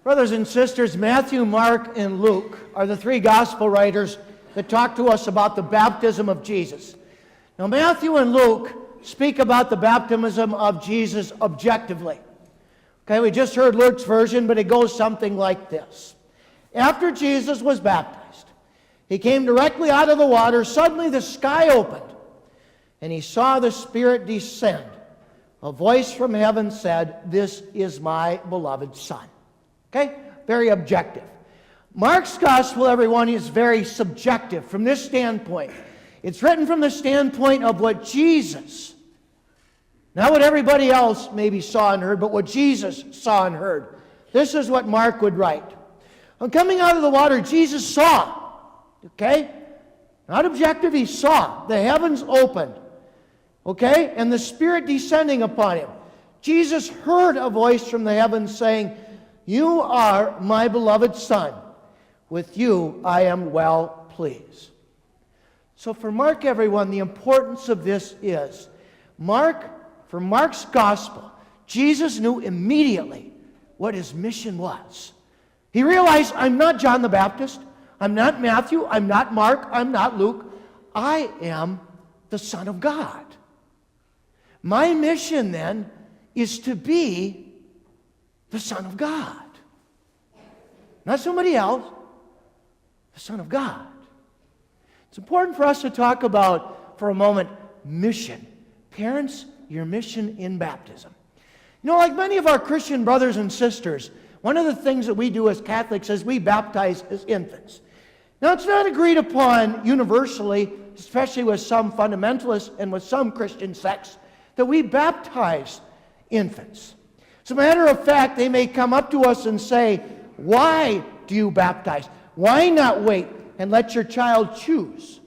Brothers and sisters, Matthew, Mark, and Luke are the three gospel writers that talk to us about the baptism of Jesus. Now, Matthew and Luke speak about the baptism of Jesus objectively. Okay, we just heard Luke's version, but it goes something like this. After Jesus was baptized, he came directly out of the water. Suddenly the sky opened, and he saw the Spirit descend. A voice from heaven said, "This is my beloved Son." Okay? Very objective. Mark's gospel, everyone, is very subjective from this standpoint. It's written from the standpoint of what Jesus, not what everybody else maybe saw and heard, but what Jesus saw and heard. This is what Mark would write. On coming out of the water, Jesus saw. Okay? Not objective, he saw. The heavens opened. Okay? And the Spirit descending upon him. Jesus heard a voice from the heavens saying, "You are my beloved Son. With you I am well pleased." So for Mark, everyone, the importance of this is, for Mark's gospel, Jesus knew immediately what his mission was. He realized, I'm not John the Baptist, I'm not Matthew, I'm not Mark, I'm not Luke. I am the Son of God. My mission then is to be the Son of God. Not somebody else, the Son of God. It's important for us to talk about, for a moment, mission. Parents, your mission in baptism. You know, like many of our Christian brothers and sisters, one of the things that we do as Catholics is we baptize as infants. Now, it's not agreed upon universally, especially with some fundamentalists and with some Christian sects, that we baptize infants. As a matter of fact, they may come up to us and say, "Why do you baptize? Why not wait and let your child choose?"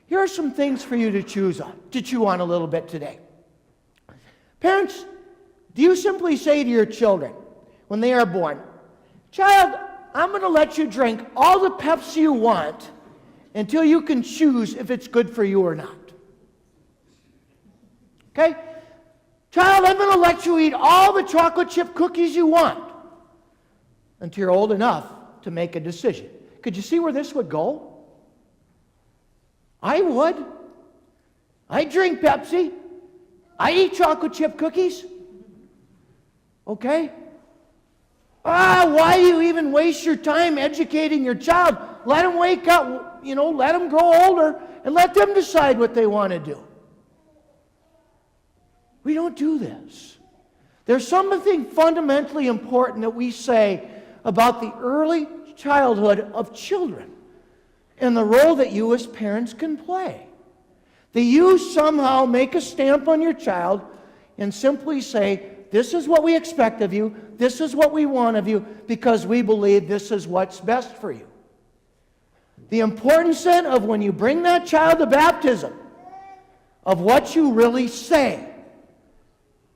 Here are some things for you to chew on a little bit today. Parents, do you simply say to your children when they are born, "Child, I'm going to let you drink all the Pepsi you want until you can choose if it's good for you or not"? Okay? "Child, I'm going to let you eat all the chocolate chip cookies you want until you're old enough to make a decision." Could you see where this would go? I would. I drink Pepsi. I eat chocolate chip cookies. Okay? Why do you even waste your time educating your child? Let them wake up, let them grow older, and let them decide what they want to do. We don't do this. There's something fundamentally important that we say about the early childhood of children and the role that you as parents can play. That you somehow make a stamp on your child and simply say, "This is what we expect of you, this is what we want of you, because we believe this is what's best for you." The importance then of when you bring that child to baptism, of what you really say.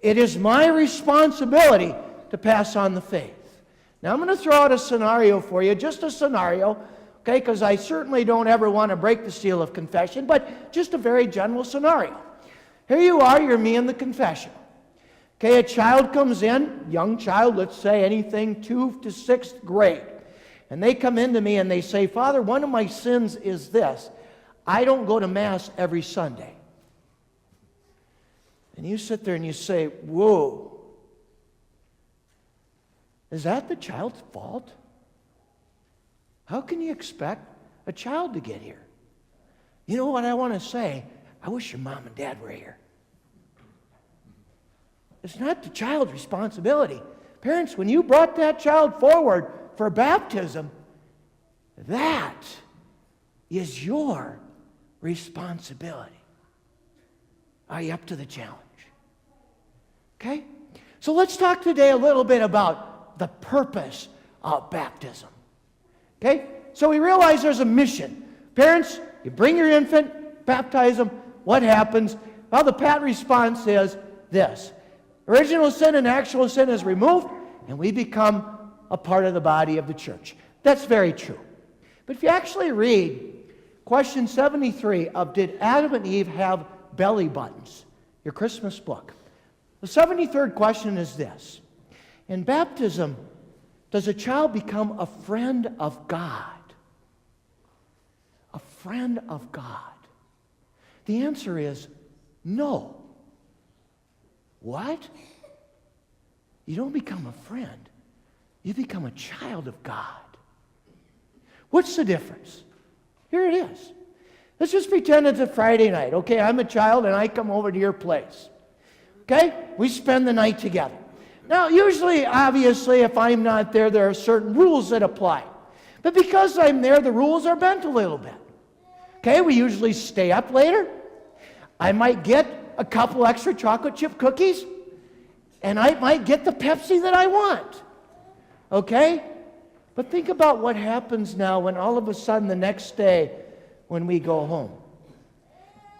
It is my responsibility to pass on the faith. Now I'm going to throw out a scenario for you, just a scenario, okay, because I certainly don't ever want to break the seal of confession, but just a very general scenario. Here you are, you're me in the confessional. Okay, a child comes in, young child, let's say anything 2 to 6th grade, and they come into me and they say, "Father, one of my sins is this. I don't go to Mass every Sunday." And you sit there and you say, "Whoa. Is that the child's fault? How can you expect a child to get here?" You know what I want to say? I wish your mom and dad were here. It's not the child's responsibility. Parents, when you brought that child forward for baptism, that is your responsibility. Are you up to the challenge? Okay? So let's talk today a little bit about the purpose of baptism. Okay? So we realize there's a mission. Parents, you bring your infant, baptize them. What happens? Well, the pat response is this. Original sin and actual sin is removed, and we become a part of the body of the church. That's very true. But if you actually read question 73 of Did Adam and Eve Have Belly Buttons? Your Christmas book. The 73rd question is this. In baptism, Does a child become a friend of God? A friend of God? The answer is no. What? You don't become a friend. You become a child of God. What's the difference? Here it is. Let's just pretend it's a Friday night. Okay, I'm a child and I come over to your place. Okay? We spend the night together. Now, usually, obviously, if I'm not there, there are certain rules that apply. But because I'm there, the rules are bent a little bit. Okay, we usually stay up later. I might get a couple extra chocolate chip cookies, and I might get the Pepsi that I want. Okay? But think about what happens now when all of a sudden the next day when we go home.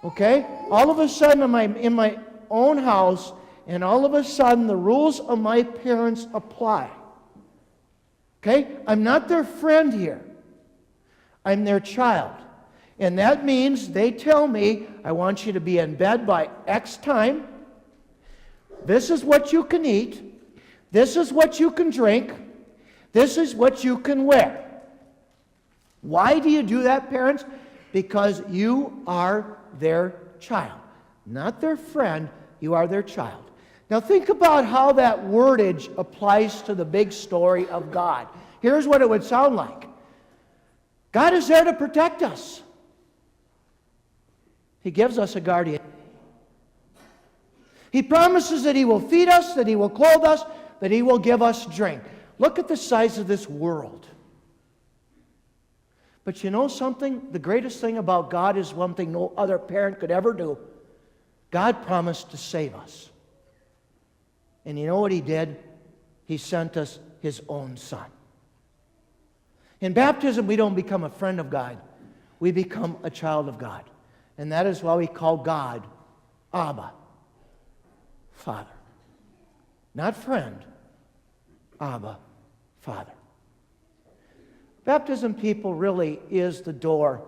Okay? All of a sudden I'm in my own house, and all of a sudden the rules of my parents apply. Okay? I'm not their friend here. I'm their child. And that means they tell me, I want you to be in bed by X time. This is what you can eat. This is what you can drink. This is what you can wear. Why do you do that, parents? Because you are their child. Not their friend, you are their child. Now think about how that wordage applies to the big story of God. Here's what it would sound like. God is there to protect us. He gives us a guardian. He promises that He will feed us, that He will clothe us, that He will give us drink. Look at the size of this world. But you know something? The greatest thing about God is one thing no other parent could ever do. God promised to save us. And you know what He did? He sent us His own Son. In baptism, we don't become a friend of God. We become a child of God. And that is why we call God Abba, Father. Not friend, Abba, Father. Baptism, people, really is the door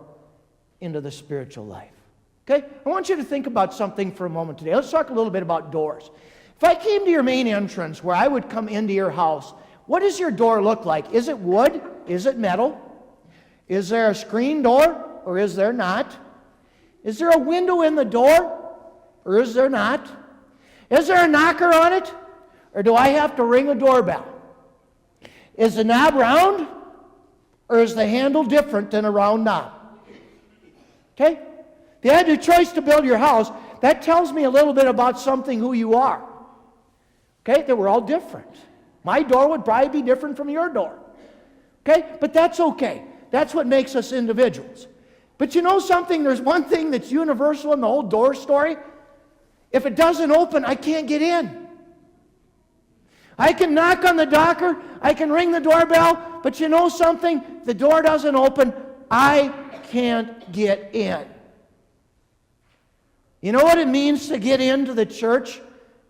into the spiritual life. Okay? I want you to think about something for a moment today. Let's talk a little bit about doors. If I came to your main entrance where I would come into your house, what does your door look like? Is it wood? Is it metal? Is there a screen door or is there not? Is there a window in the door or is there not? Is there a knocker on it or do I have to ring a doorbell? Is the knob round or is the handle different than a round knob? Okay? If you had the choice to build your house, that tells me a little bit about something who you are. Okay? That we're all different. My door would probably be different from your door. Okay? But that's okay. That's what makes us individuals. But you know something? There's one thing that's universal in the whole door story. If it doesn't open, I can't get in. I can knock on the knocker, I can ring the doorbell, but you know something? The door doesn't open, I can't get in. You know what it means to get into the church?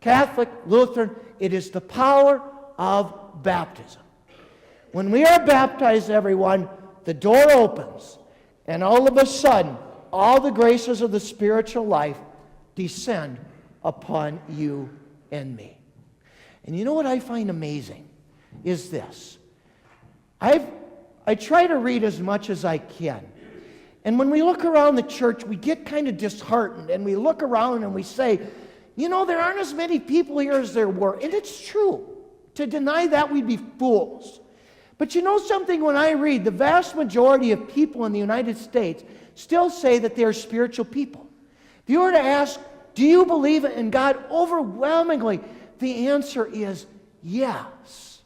Catholic, Lutheran, it is the power of baptism. When we are baptized, everyone, the door opens, and all of a sudden, all the graces of the spiritual life descend upon you and me. And you know what I find amazing is this. I try to read as much as I can. And when we look around the church, we get kind of disheartened, and we look around and we say, you know, there aren't as many people here as there were. And it's true. To deny that, we'd be fools. But you know something? When I read, the vast majority of people in the United States still say that they are spiritual people. If you were to ask, do you believe in God? Overwhelmingly, the answer is yes.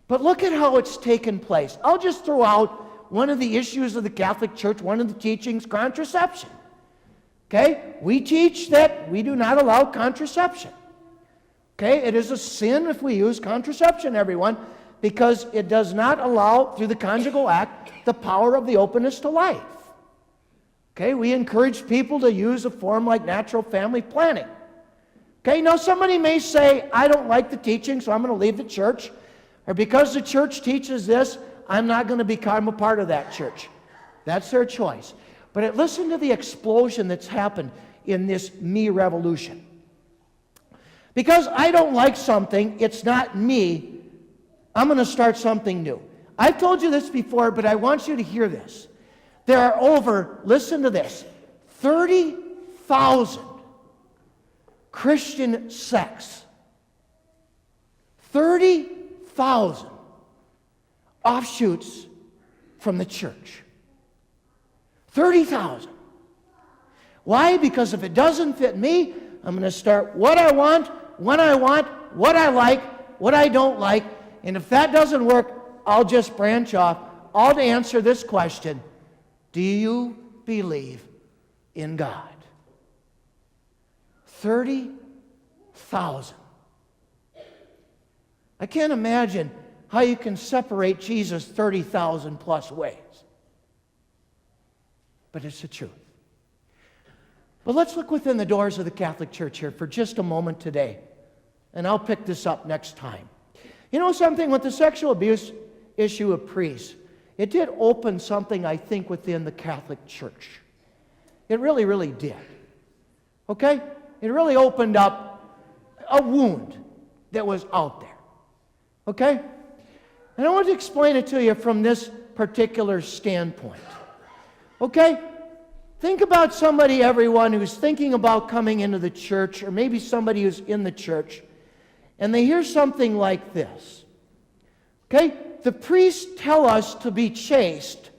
But look at how it's taken place. I'll just throw out one of the issues of the Catholic Church, one of the teachings, contraception. Okay? We teach that we do not allow contraception. Okay? It is a sin if we use contraception, everyone, because it does not allow, through the conjugal act, the power of the openness to life. Okay? We encourage people to use a form like natural family planning. Okay? Now somebody may say, I don't like the teaching, so I'm going to leave the church. Or because the church teaches this, I'm not going to become a part of that church. That's their choice. But listen to the explosion that's happened in this me revolution. Because I don't like something, it's not me I'm going to start something new. I've told you this before, but I want you to hear this. There are over, listen to this, 30,000 Christian sects. 30,000 offshoots from the church. 30,000. Why? Because if it doesn't fit me, I'm going to start what I want, when I want, what I like, what I don't like. And if that doesn't work, I'll just branch off. All to answer this question: do you believe in God? 30,000. I can't imagine how you can separate Jesus 30,000 plus ways. But it's the truth. But let's look within the doors of the Catholic Church here for just a moment today. And I'll pick this up next time. You know something? With the sexual abuse issue of priests, it did open something, I think, within the Catholic Church. It really, really did. Okay? It really opened up a wound that was out there. Okay? And I want to explain it to you from this particular standpoint. Okay? Think about somebody, everyone, who's thinking about coming into the church, or maybe somebody who's in the church, and they hear something like this. Okay? The priests tell us to be chaste,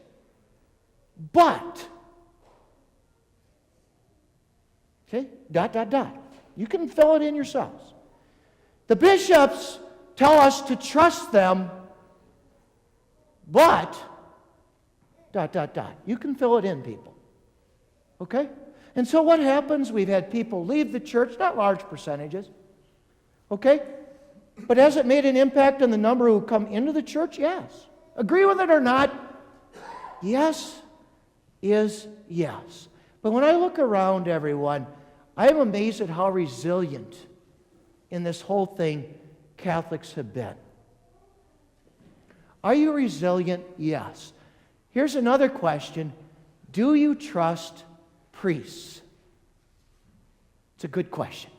but, okay, ... You can fill it in yourselves. The bishops tell us to trust them, but, ... You can fill it in, people. Okay? And so what happens? We've had people leave the church, not large percentages. Okay? But has it made an impact on the number who come into the church? Yes. Agree with it or not? Yes is yes. But when I look around, everyone, I am amazed at how resilient in this whole thing Catholics have been. Are you resilient? Yes. Here's another question. Do you trust priests? It's a good question.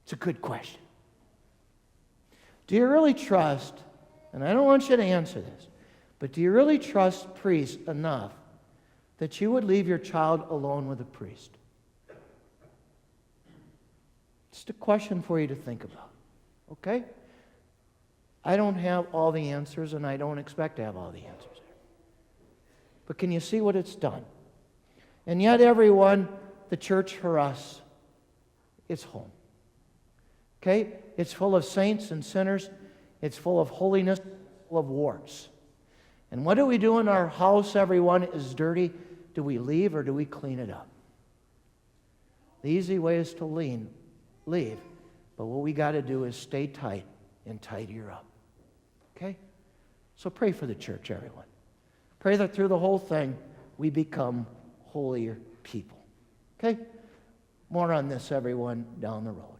It's a good question. Do you really trust, and I don't want you to answer this, but do you really trust priests enough that you would leave your child alone with a priest? Just a question for you to think about. Okay? I don't have all the answers, and I don't expect to have all the answers. But can you see what it's done? And yet, everyone, the church for us, it's home. Okay? It's full of saints and sinners. It's full of holiness, full of warts. And what do we do in our house, everyone, is dirty? Do we leave or do we clean it up? The easy way is to leave. But what we got to do is stay tight and tidy her up. Okay? So pray for the church, everyone. Pray that through the whole thing, we become holier people. Okay? More on this, everyone, down the road.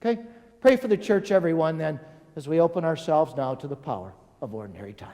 Okay? Pray for the church, everyone, then, as we open ourselves now to the power of ordinary time.